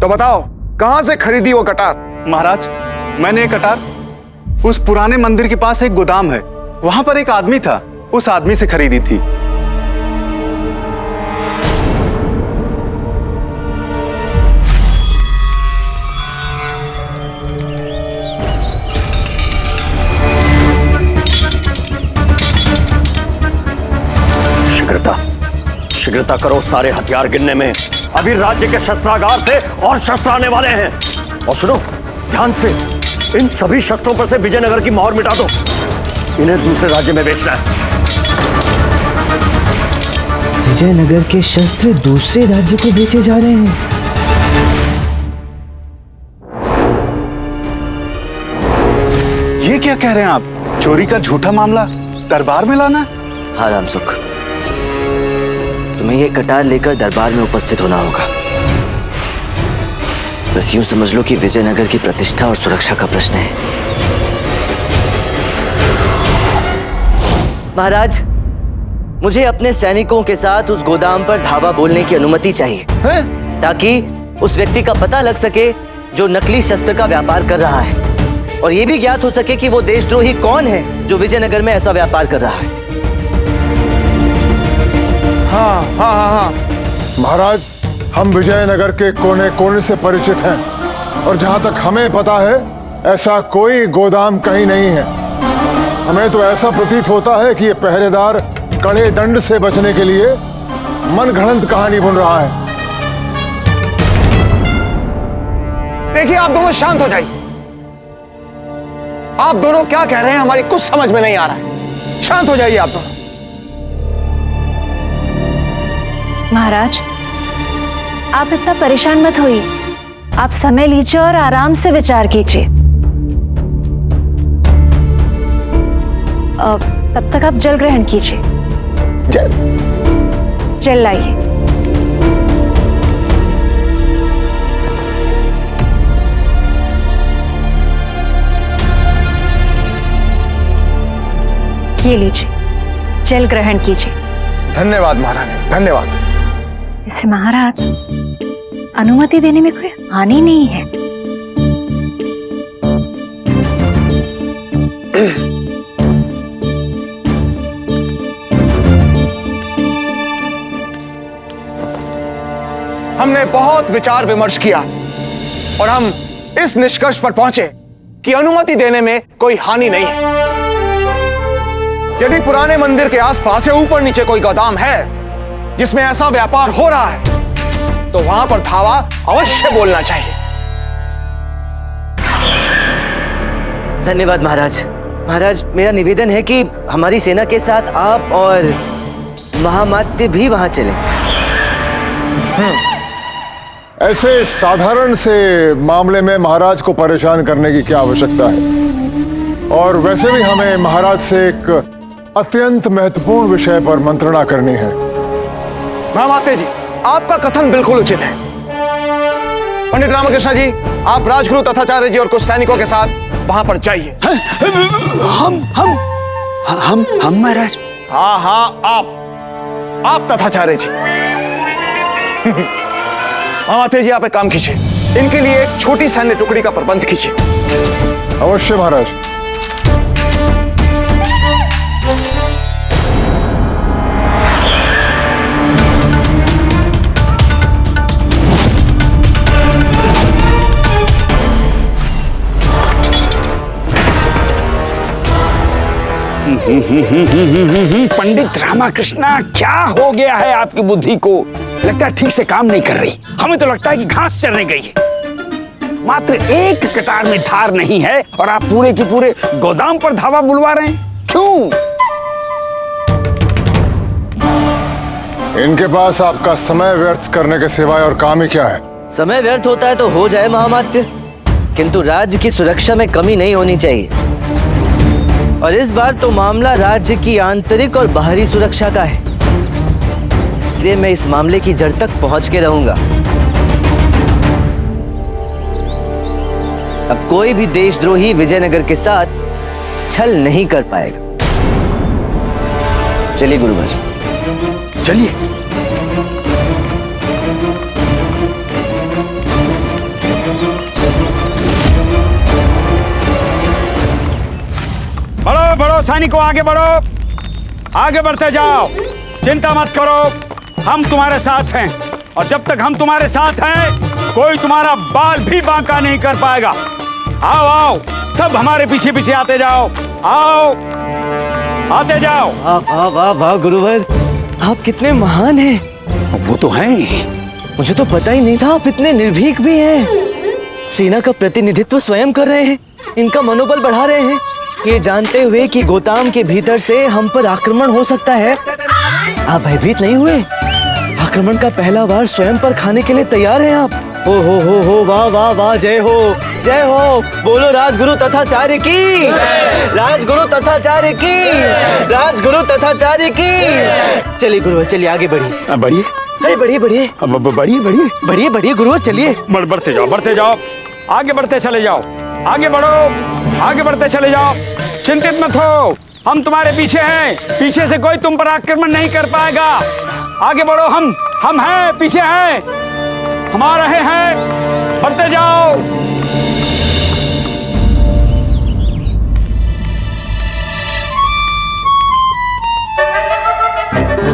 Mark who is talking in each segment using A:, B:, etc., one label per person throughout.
A: तो बताओ कहां से खरीदी वो कटार?
B: महाराज, मैंने ये कटार उस पुराने मंदिर के पास एक गोदाम है, वहां पर एक आदमी था, उस आदमी से खरीदी थी।
C: शीघ्रता करो सारे हथियार गिनने में। अभी राज्य के शस्त्रागार से और शस्त्र आने वाले हैं। और सुनो ध्यान से, इन सभी शस्त्रों पर से विजयनगर की मोहर मिटा दो। इन्हें दूसरे राज्य में बेचना है।
D: विजयनगर के शस्त्र दूसरे राज्य को बेचे जा रहे हैं।
B: ये क्या कह रहे हैं आप? चोरी का झूठा मामला दरबार में लाना?
D: हाँ रामसुख, तुम्हें ये कटार लेकर दरबार में उपस्थित होना होगा। बस यूं समझ लो कि विजयनगर की प्रतिष्ठा और सुरक्षा का प्रश्न है। महाराज, मुझे अपने सैनिकों के साथ उस गोदाम पर धावा बोलने की अनुमति चाहिए है? ताकि उस व्यक्ति का पता लग सके जो नकली शस्त्र का व्यापार कर रहा है, और ये भी ज्ञात हो सके कि वो देशद्रोही कौन है जो विजयनगर में ऐसा व्यापार कर रहा है।
E: हाँ हाँ हाँ हाँ महाराज, हम विजयनगर के कोने कोने से परिचित हैं, और जहां तक हमें पता है ऐसा कोई गोदाम कहीं नहीं है। हमें तो ऐसा प्रतीत होता है कि ये पहरेदार कड़े दंड से बचने के लिए मनगढ़ंत कहानी बुन रहा है।
A: देखिए, आप दोनों शांत हो जाइए। आप दोनों क्या कह रहे हैं हमारी कुछ समझ में नहीं आ रहा है। शांत हो जाइए आप दोनों।
F: महाराज, आप इतना परेशान मत होइए। आप समय लीजिए और आराम से विचार कीजिए। तब तक आप जल ग्रहण कीजिए। जल लाइए। ये लीजिए, जल ग्रहण कीजिए।
A: धन्यवाद महारानी, धन्यवाद।
F: इसे महाराज, अनुमति देने में कोई हानि नहीं है।
A: हमने बहुत विचार विमर्श किया और हम इस निष्कर्ष पर पहुंचे कि अनुमति देने में कोई हानि नहीं है। यदि पुराने मंदिर के आसपास या ऊपर नीचे कोई गोदाम है जिसमें ऐसा व्यापार हो रहा है, तो वहां पर धावा अवश्य बोलना चाहिए।
D: धन्यवाद महाराज। महाराज, मेरा निवेदन है कि हमारी सेना के साथ आप और महामात्य भी वहां चलें।
E: ऐसे साधारण से मामले में महाराज को परेशान करने की क्या आवश्यकता है? और वैसे भी हमें महाराज से एक अत्यंत महत्वपूर्ण विषय पर मंत्रणा करनी है।
A: महामात्य जी, आपका कथन बिल्कुल उचित है। पंडित रामकृष्ण जी, आप राजगुरु तथाचार्य जी और कुछ सैनिकों के साथ वहां पर जाइए।
B: हम महाराज?
A: हाँ हाँ, आप तथाचार्य जी। महामात्य जी, आप एक काम कीजिए, इनके लिए एक छोटी सैन्य टुकड़ी का प्रबंध कीजिए।
E: अवश्य महाराज।
G: पंडित रामकृष्णा, क्या हो गया है आपकी बुद्धि को? लगता है ठीक से काम नहीं कर रही। हमें तो लगता है कि घास चरने गई है। मात्र एक कटार में धार नहीं है और आप पूरे के पूरे गोदाम पर धावा बुलवा रहे हैं। क्यों?
E: इनके पास आपका समय व्यर्थ करने के सिवाय और काम ही क्या है?
D: समय व्यर्थ होता है तो हो जाए महामात्य, किंतु राज्य की सुरक्षा में कमी नहीं होनी चाहिए। और इस बार तो मामला राज्य की आंतरिक और बाहरी सुरक्षा का है, इसलिए मैं इस मामले की जड़ तक पहुंच के रहूंगा। अब कोई भी देशद्रोही विजयनगर के साथ छल नहीं कर पाएगा। चलिए गुरुवर,
G: चलिए। बढ़ो सैनिकों, आगे बढ़ो, आगे बढ़ते जाओ, चिंता मत करो, हम तुम्हारे साथ हैं। और जब तक हम तुम्हारे साथ हैं कोई तुम्हारा बाल भी बांका नहीं कर पाएगा। आओ आओ, सब हमारे पीछे पीछे आते जाओ, आओ आते जाओ।
D: वाह वाह वाह वाह गुरुवर, आप कितने महान हैं।
G: वो तो हैं।
D: मुझे तो पता ही नहीं था आप इतने निर्भीक भी हैं। सेना का प्रतिनिधित्व स्वयं कर रहे हैं, इनका मनोबल बढ़ा रहे हैं, ये जानते हुए कि गोदाम के भीतर से हम पर आक्रमण हो सकता है आप भयभीत नहीं हुए। आक्रमण का पहला वार स्वयं पर खाने के लिए तैयार हैं आप। हो वाह वाह वाह, जय हो जय हो। बोलो राजगुरु तथाचार्य की, राजगुरु तथाचार्य की, राजगुरु तथाचार्य की। चलिए गुरुवर, चलिए आगे बढ़िए।
G: बढ़िए,
D: अरे बढ़िए बढ़िए
G: बढ़िए बढ़िए
D: बढ़िए बढ़िए गुरुवर, चलिए।
G: बढ़ते जाओ, बढ़ते जाओ, आगे बढ़ते चले जाओ, आगे बढ़ो, आगे बढ़ते चले जाओ, चिंतित मत हो, हम तुम्हारे पीछे हैं, पीछे से कोई तुम पर आक्रमण नहीं कर पाएगा। आगे बढ़ो, हम हैं, पीछे हैं, हम आ रहे हैं, बढ़ते जाओ।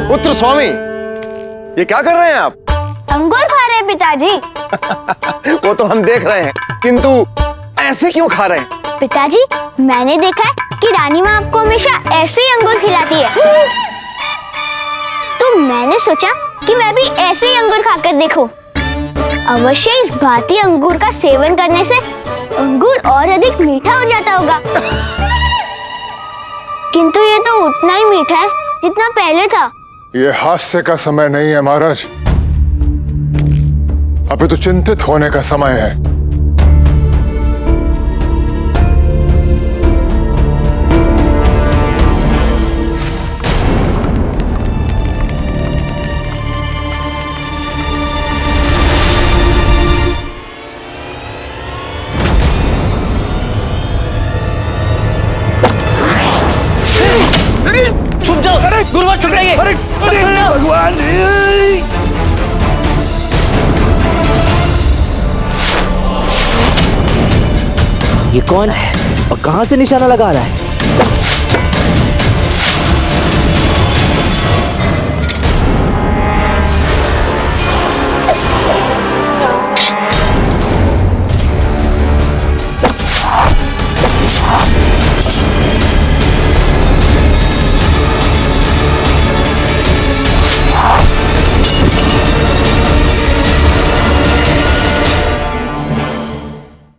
A: पुत्र स्वामी, ये क्या कर रहे हैं आप?
H: अंगूर खा रहे हैं पिताजी।
A: वो तो हम देख रहे हैं, किंतु ऐसे क्यों खा रहे हैं?
H: पिताजी, मैंने देखा है कि रानी माँ आपको हमेशा ऐसे ही अंगूर खिलाती है, तो मैंने सोचा कि मैं भी ऐसे ही अंगूर खाकर देखूं। अवश्य इस भारतीय अंगूर का सेवन करने से अंगूर और अधिक मीठा हो जाता होगा। किंतु ये तो उतना ही मीठा है जितना पहले था।
E: ये हास्य का समय नहीं है महाराज, अभी तो चिंतित होने का समय है।
D: छुप जाओ गुरुवर, छुप रहिए।
G: भगवान,
D: ये कौन है और कहां से निशाना लगा रहा है?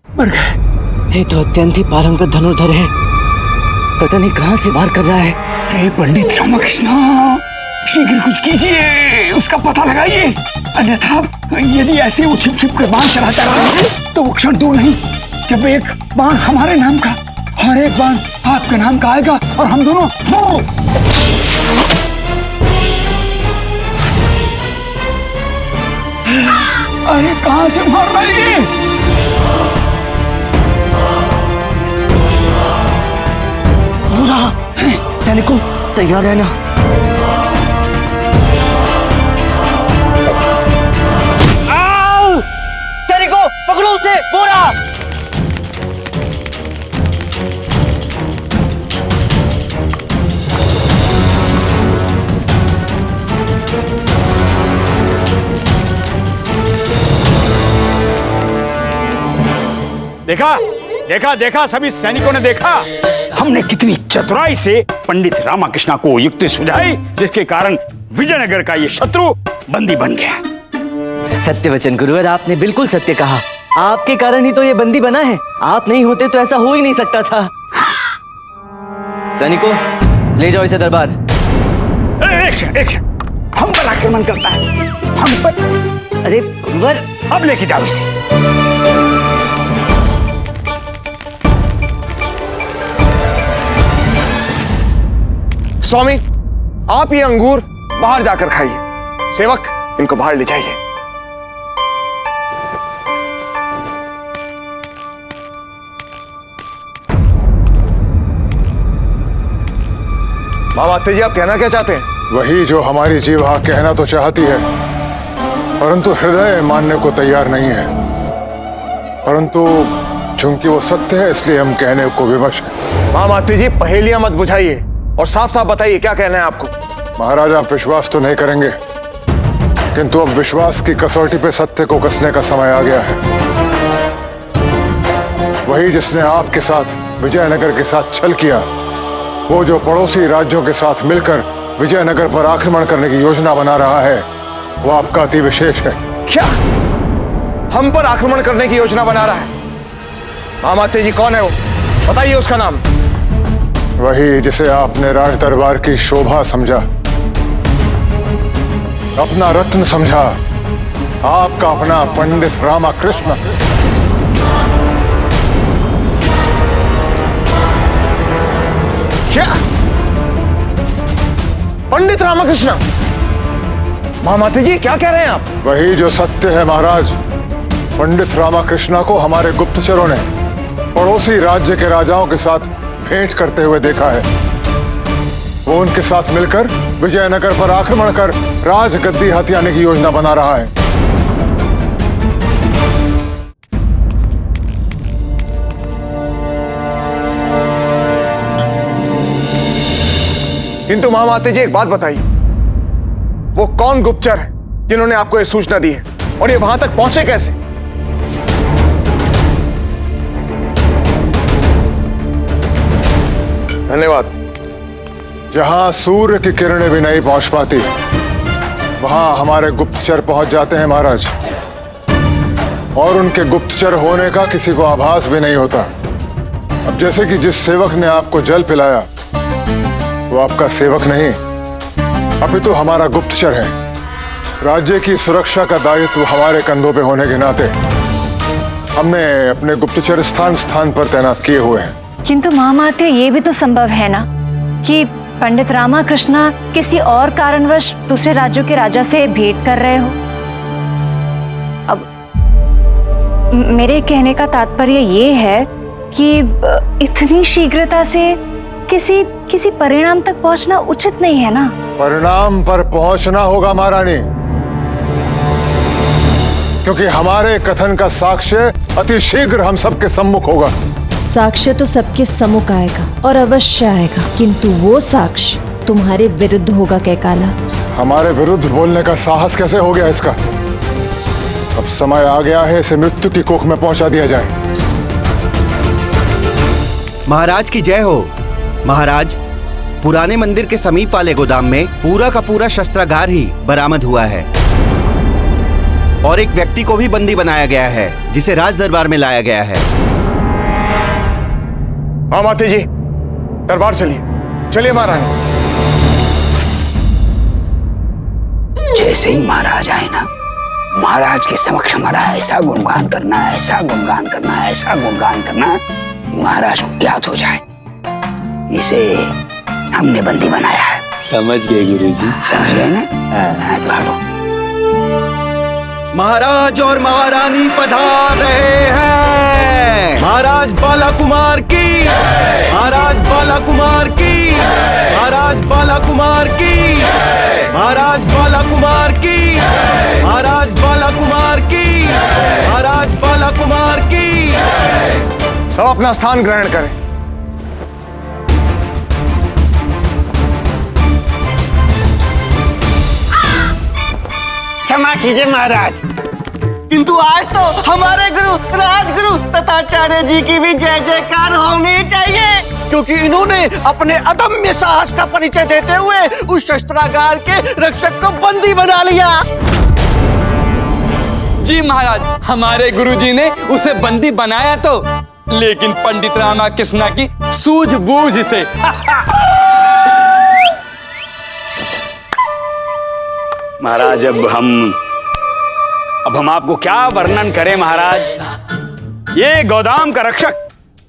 G: मर गए।
D: ये तो अत्यंत ही पारंगत धनुर्धर है, पता नहीं कहां से वार कर रहा है।
G: अरे पंडित रामकृष्ण, शीघ्र कुछ कीजिए, उसका पता लगाइए, अन्यथा यदि ऐसे वो छिप छिप कर बाण चलाता रहा तो वो क्षण दूर नहीं जब एक बाण हमारे नाम का और एक बाण आपके नाम का आएगा और हम दोनों अरे कहां से मार रहा है ये?
D: सैनिकों, तैयार रहना। सैनिकों, पकड़ो उसे, बोरा।
G: देखा देखा देखा, सभी सैनिकों ने देखा हमने कितनी चतुराई से पंडित रामकृष्ण को युक्ति सुझाई, जिसके कारण विजयनगर का ये शत्रु बंदी बन गया।
D: सत्य वचन गुरुवर, आपने बिल्कुल सत्य कहा। आपके कारण ही तो ये बंदी बना है, आप नहीं होते तो ऐसा हो ही नहीं सकता था। सैनिकों, ले जाओ इसे दरबार।
G: एक हम पर आक्रमण करता है, हम पर।
D: अरे गुरुवर,
G: अब लेके जाओ इसे।
A: स्वामी, आप ये अंगूर बाहर जाकर खाइए। सेवक, इनको बाहर ले जाइए। मामा जी, आप कहना क्या चाहते हैं?
E: वही जो हमारी जीवा कहना तो चाहती है, परंतु हृदय मानने को तैयार नहीं है। परंतु चूंकि वो सत्य है इसलिए हम कहने को विवश हैं।
A: महामाते जी पहेलियां मत बुझाइए और साफ साफ बताइए क्या कहना है आपको।
E: महाराज आप विश्वास तो नहीं करेंगे, किंतु अब विश्वास की कसौटी पे सत्य को कसने का समय आ गया है। वही जिसने आपके साथ विजयनगर के साथ छल किया, वो जो पड़ोसी राज्यों के साथ मिलकर विजयनगर पर आक्रमण करने की योजना बना रहा है, वो आपका अति विशेष है।
A: क्या हम पर आक्रमण करने की योजना बना रहा है? महामाते जी कौन है वो, बताइए उसका नाम।
E: वही जिसे आपने राज दरबार की शोभा समझा, अपना रत्न समझा, आपका अपना पंडित रामाकृष्ण।
A: क्या पंडित रामकृष्ण? महामाते जी क्या कह रहे हैं आप?
E: वही जो सत्य है महाराज। पंडित रामाकृष्ण को हमारे गुप्तचरों ने पड़ोसी राज्य के राजाओं के साथ भेंट करते हुए देखा है। वो उनके साथ मिलकर विजयनगर पर आक्रमण कर राजगद्दी हथियाने की योजना बना रहा है।
A: किंतु महामाते जी एक बात बताइए, वो कौन गुप्तचर है जिन्होंने आपको यह सूचना दी है और ये वहां तक पहुंचे कैसे? धन्यवाद।
E: जहां सूर्य की किरणें भी नहीं पहुंच पाती, वहां हमारे गुप्तचर पहुंच जाते हैं महाराज, और उनके गुप्तचर होने का किसी को आभास भी नहीं होता। अब जैसे कि जिस सेवक ने आपको जल पिलाया, वो आपका सेवक नहीं अपितु हमारा गुप्तचर है। राज्य की सुरक्षा का दायित्व हमारे कंधों पे होने के नाते हमने अपने गुप्तचर स्थान स्थान पर तैनात किए हुए हैं।
F: किंतु महामाते ये भी तो संभव है ना कि पंडित रामाकृष्ण किसी और कारणवश दूसरे राज्यों के राजा से भेंट कर रहे हो। अब मेरे कहने का तात्पर्य ये है कि इतनी शीघ्रता से किसी परिणाम तक पहुंचना उचित नहीं है ना।
E: परिणाम पर पहुंचना होगा महारानी, क्योंकि हमारे कथन का साक्ष्य अति शीघ्र हम सबके सम्मुख होगा।
I: साक्ष्य तो सबके सम्मुख आएगा और अवश्य आएगा, किंतु वो साक्ष्य तुम्हारे विरुद्ध होगा कैकाला।
E: हमारे विरुद्ध बोलने का साहस कैसे हो गया इसका? अब समय आ गया है इसे मृत्यु की कोख में पहुंचा दिया जाए।
J: महाराज की जय हो। महाराज, पुराने मंदिर के समीप वाले गोदाम में पूरा का पूरा शस्त्रागार ही बरामद हुआ है और एक व्यक्ति को भी बंदी बनाया गया है जिसे राज दरबार में लाया गया है।
A: हाँ माते जी, दरबार चलिए। चलिए महारानी।
G: जैसे ही महाराज आए ना, महाराज के समक्ष हमारा ऐसा गुणगान करना, ऐसा गुणगान करना, ऐसा गुणगान करना, महाराज को ज्ञात हो जाए इसे हमने बंदी बनाया है।
K: समझ गए गुरुजी।
G: समझ गए ना? बाड़ो।
J: महाराज और महारानी पधार रहे हैं। महाराज बाला कुमार की, महाराज बाला कुमार की, महाराज बाला कुमार की, महाराज बाला कुमार की, महाराज बाला कुमार की, महाराज बाला कुमार की।
A: सब अपना स्थान ग्रहण करें।
G: क्षमा कीजिए महाराज,
D: किंतु आज तो हमारे गुरु राजगुरु तथाचार्य जी की भी जय जयकार होनी चाहिए, क्योंकि इन्होंने अपने अदम्य साहस का परिचय देते हुए उस शस्त्रागार के रक्षक को बंदी बना लिया।
K: जी महाराज, हमारे गुरुजी ने उसे बंदी बनाया तो, लेकिन पंडित रामाकृष्ण की सूझबूझ से।
G: महाराज अब हम आपको क्या वर्णन करें महाराज। ये गोदाम का रक्षक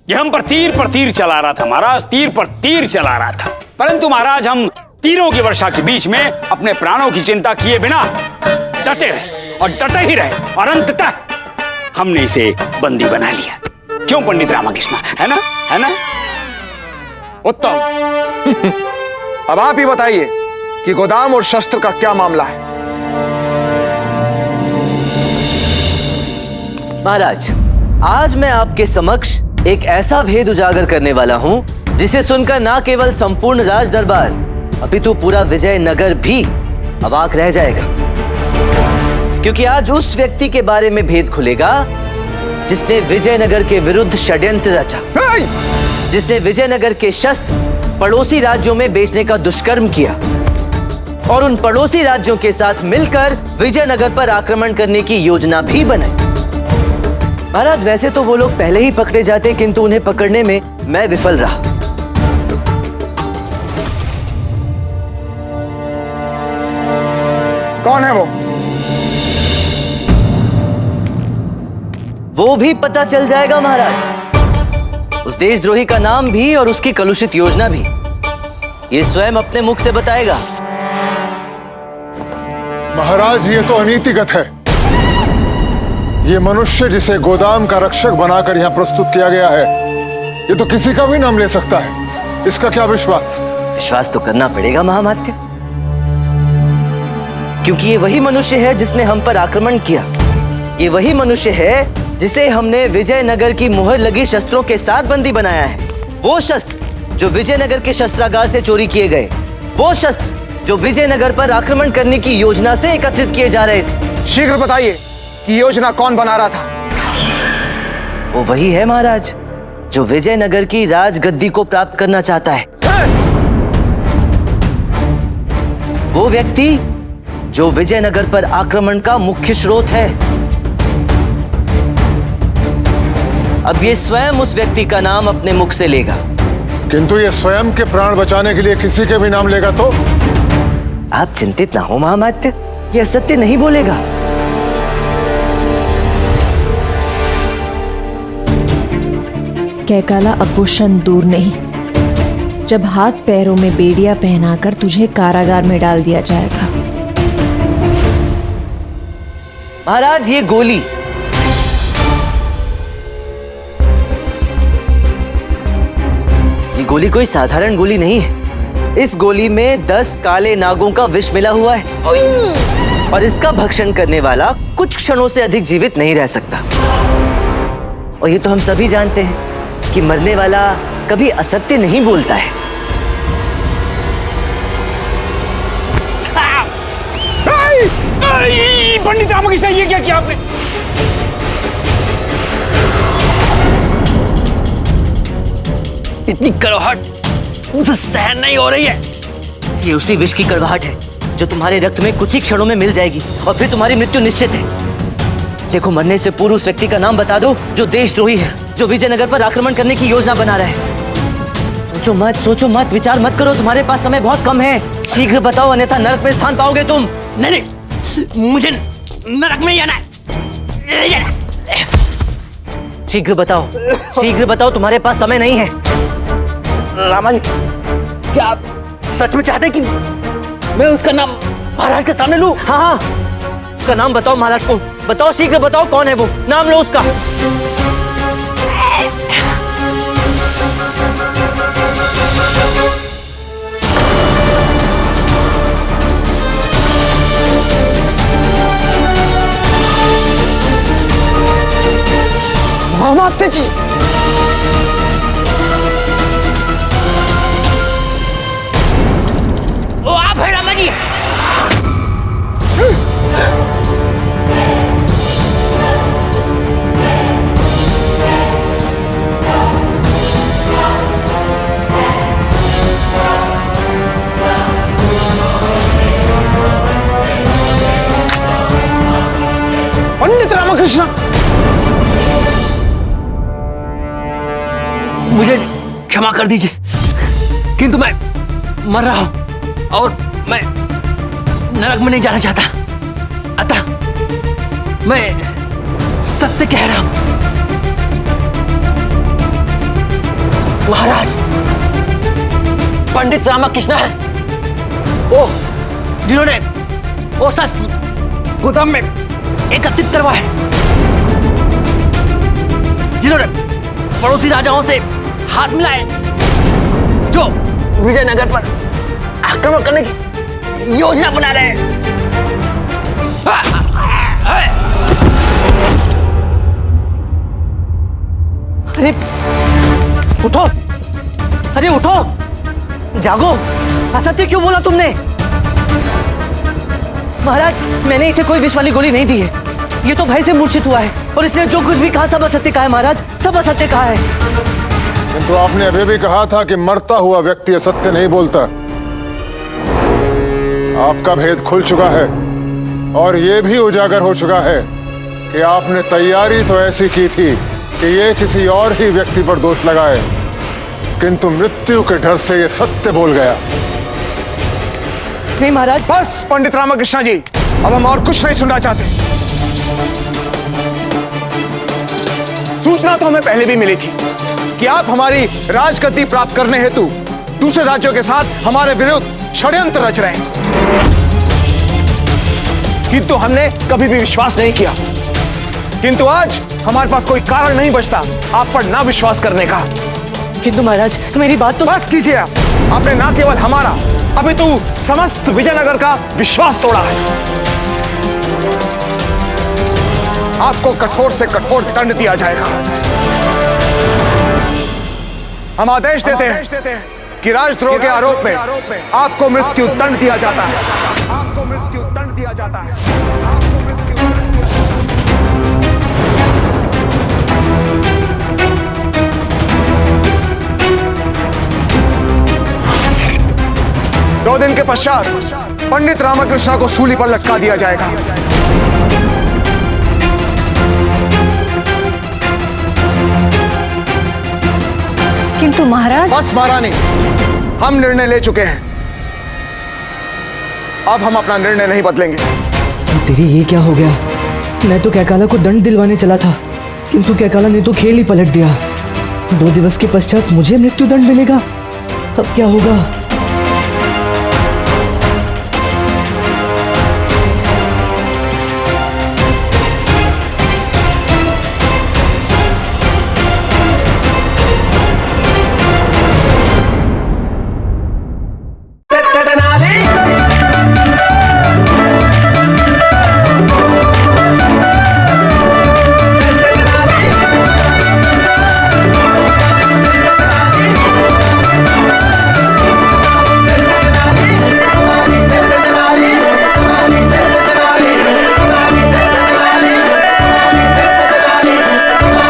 G: ये हम पर तीर चला रहा था महाराज, तीर पर तीर चला रहा था, परंतु महाराज हम तीरों की वर्षा के बीच में अपने प्राणों की चिंता किए बिना डटे रहे और डटे ही रहे और अंततः हमने इसे बंदी बना लिया। क्यों पंडित रामाकृष्ण, है ना? है ना?
A: उत्तम। अब आप ही बताइए कि गोदाम और शस्त्र का क्या मामला है।
D: महाराज, आज मैं आपके समक्ष एक ऐसा भेद उजागर करने वाला हूं जिसे सुनकर ना केवल संपूर्ण राज दरबार अपितु पूरा विजयनगर भी अवाक रह जाएगा, क्योंकि आज उस व्यक्ति के बारे में भेद खुलेगा जिसने विजयनगर के विरुद्ध षड्यंत्र रचा, जिसने विजयनगर के शस्त्र पड़ोसी राज्यों में बेचने का दुष्कर्म किया और उन पड़ोसी राज्यों के साथ मिलकर विजयनगर पर आक्रमण करने की योजना भी बनाई। महाराज, वैसे तो वो लोग पहले ही पकड़े जाते, किंतु उन्हें पकड़ने में मैं विफल रहा।
A: कौन है
D: वो भी पता चल जाएगा महाराज। उस देशद्रोही का नाम भी और उसकी कलुषित योजना भी ये स्वयं अपने मुख से बताएगा।
E: महाराज, ये तो अनीतिगत है। ये मनुष्य जिसे गोदाम का रक्षक बनाकर यहाँ प्रस्तुत किया गया है, ये तो किसी का भी नाम ले सकता है। इसका क्या विश्वास?
D: विश्वास तो करना पड़ेगा महामात्य, क्योंकि ये वही मनुष्य है जिसने हम पर आक्रमण किया। ये वही मनुष्य है जिसे हमने विजयनगर की मुहर लगी शस्त्रों के साथ बंदी बनाया है। वो शस्त्र जो विजयनगर के शस्त्रागार से चोरी किए गए, वो शस्त्र जो विजयनगर पर आक्रमण करने की योजना से एकत्रित किए जा रहे थे।
A: शीघ्र बताइए कि योजना कौन बना रहा था?
D: वो वही है महाराज जो विजयनगर की राजगद्दी को प्राप्त करना चाहता है। वो व्यक्ति जो विजयनगर पर आक्रमण का मुख्य स्रोत है। अब ये स्वयं उस व्यक्ति का नाम अपने मुख से लेगा।
E: किंतु ये स्वयं के प्राण बचाने के लिए किसी के भी नाम लेगा तो?
D: आप चिंतित ना हो महामात्य, ये असत्य नहीं बोलेगा।
I: कैकाला, अब वो क्षण दूर नहीं जब हाथ पैरों में बेड़िया पहनाकर तुझे कारागार में डाल दिया जाएगा।
D: महाराज, ये गोली गोली कोई साधारण गोली नहीं है। इस गोली में 10 काले नागों का विष मिला हुआ है और इसका भक्षण करने वाला कुछ क्षणों से अधिक जीवित नहीं रह सकता। और ये तो हम सभी जानते हैं कि मरने वाला कभी असत्य नहीं बोलता है।
G: पंडित रामकृष्ण, ये क्या किया आपने?
D: इतनी कड़वाहट मुझे सहन नहीं हो रही है। ये उसी विष की कड़वाहट है जो तुम्हारे रक्त में कुछ ही क्षणों में मिल जाएगी और फिर तुम्हारी मृत्यु निश्चित है। देखो, मरने से पूर्व उस व्यक्ति का नाम बता दो जो देशद्रोही है, जो विजयनगर पर आक्रमण करने की योजना बना रहा है। सोचो मत, विचार मत करो, तुम्हारे पास समय बहुत कम है। शीघ्र बताओ, अन्यथा नरक में स्थान पाओगे तुम।
C: नहीं, मुझे नरक में जाना है।
D: शीघ्र बताओ, तुम्हारे पास समय नहीं है।
C: रामा जी, क्या आप सच में चाहते हैं कि मैं उसका नाम महाराज के सामने लूं?
D: हाँ, उसका नाम बताओ महाराज को। बताओ, शीघ्र बताओ, कौन है वो? नाम लो उसका।
A: महामात्य जी,
C: वो आप है रामा जी।
A: पंडित रामकृष्ण,
C: मुझे क्षमा कर दीजिए, किंतु मैं मर रहा हूं और मैं नरक में नहीं जाना चाहता। अतः मैं सत्य कह रहा हूं। महाराज, पंडित रामकृष्ण है वो जिन्होंने वो शस्त्र गोदाम में एकत्रित करवाए, जिन्होंने पड़ोसी राजाओं से हाथ मिलाए, जो विजयनगर पर आक्रमण करने की योजना बना रहे हैं।
D: अरे उठो, अरे उठो, जागो। असत्य क्यों बोला तुमने? महाराज, मैंने इसे कोई विष वाली गोली नहीं दी है। ये तो भय से मूर्छित हुआ है और इसने जो कुछ भी कहा सब असत्य कहा है महाराज, सब असत्य कहा है।
E: किंतु आपने अभी भी कहा था कि मरता हुआ व्यक्ति असत्य नहीं बोलता। आपका भेद खुल चुका है और ये भी उजागर हो चुका है कि आपने तैयारी तो ऐसी की थी कि ये किसी और ही व्यक्ति पर दोष लगाए, किंतु मृत्यु के डर से ये सत्य बोल गया।
D: नहीं महाराज।
A: बस पंडित रामकृष्ण जी, अब हम और कुछ नहीं सुनना चाहते। सूचना तो हमें पहले भी मिली थी कि आप हमारी राजगद्दी प्राप्त करने हेतु दूसरे राज्यों के साथ हमारे विरुद्ध षड्यंत्र रच रहे हैं, किंतु हमने कभी भी विश्वास नहीं किया। किंतु आज हमारे पास कोई कारण नहीं बचता आप पर ना विश्वास करने का।
D: किंतु महाराज, मेरी बात तो
A: बस कीजिए आप। आपने ना केवल हमारा अपितु समस्त विजयनगर का विश्वास तोड़ा है। आपको कठोर से कठोर दंड दिया जाएगा। हम आदेश देते हैं कि राजद्रोह के आरोप में आपको मृत्यु दंड दिया जाता है। आपको मृत्यु दंड दिया जाता है। आपको मृत्यु दंड। 2 दिन के पश्चात पंडित रामकृष्ण को सूली पर लटका दिया जाएगा।
F: किंतु महाराज।
A: बस महारानी, हम निर्णय ले चुके हैं। अब हम अपना निर्णय नहीं बदलेंगे।
D: तेरी ये क्या हो गया? मैं तो कैकाला को दंड दिलवाने चला था, किंतु कैकाला ने तो खेल ही पलट दिया। 2 दिवस के पश्चात मुझे मृत्यु दंड मिलेगा। अब क्या होगा?